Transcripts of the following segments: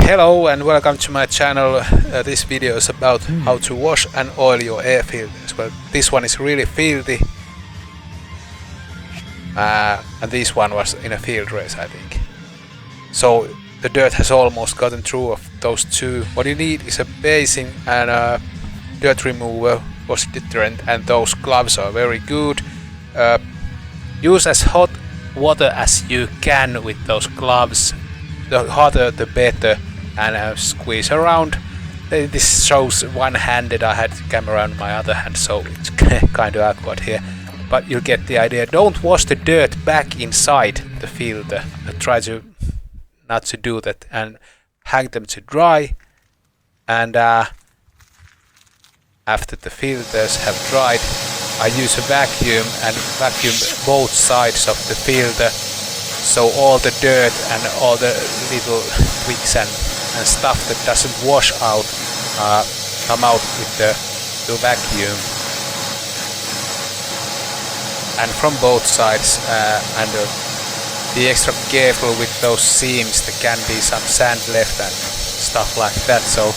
Hello and welcome to my channel. This video is about how to wash and oil your air filters. Well, this one is really filthy, and this one was in a field race, I think. So the dirt has almost gotten through of those two. What you need is a basin and a dirt remover, wash deterrent, and those gloves are very good. Use as hot water as you can with those gloves. The hotter the better, and squeeze around. This shows one-handed. I had the camera on my other hand, so it's kind of awkward here, but you get the idea. Don't wash the dirt back inside the filter. Try to not to do that, and hang them to dry. And after the filters have dried, I use a vacuum and vacuum both sides of the filter, so all the dirt and all the little twigs and stuff that doesn't wash out come out with the vacuum. And from both sides, and be extra careful with those seams. There can be some sand left and stuff like that, so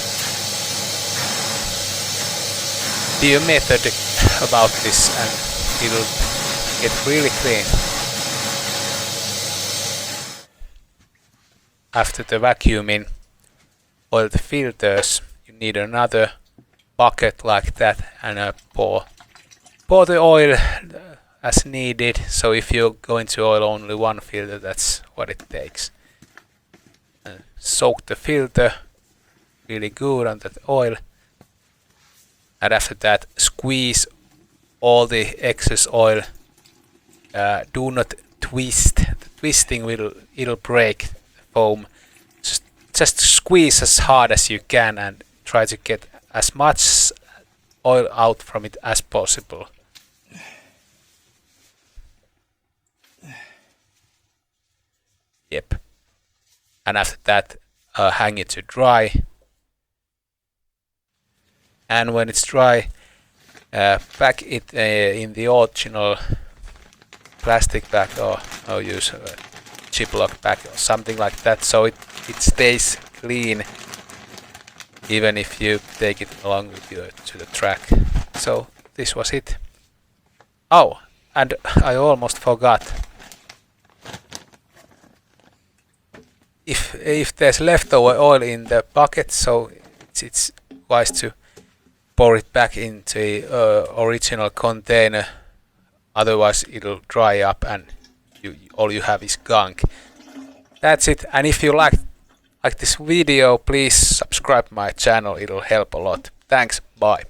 be a method about this and it'll get really clean. After the vacuuming, oil the filters. You need another bucket like that, and pour the oil as needed. So if you're going to oil only one filter, that's what it takes. Soak the filter really good on that oil, and after that squeeze all the excess oil. Do not twist. The twisting it'll break foam. Just squeeze as hard as you can and try to get as much oil out from it as possible. Yep. And after that, hang it to dry. And when it's dry, pack it in the original plastic bag, or use a Ziploc bag or something like that, so it stays clean even if you take it along with you to the track. So this was it. Oh, and I almost forgot. If there's leftover oil in the bucket, so it's wise to pour it back into the original container. Otherwise it'll dry up and all you have is gunk. That's it. And if you like this video, please subscribe my channel. It'll help a lot. Thanks. Bye.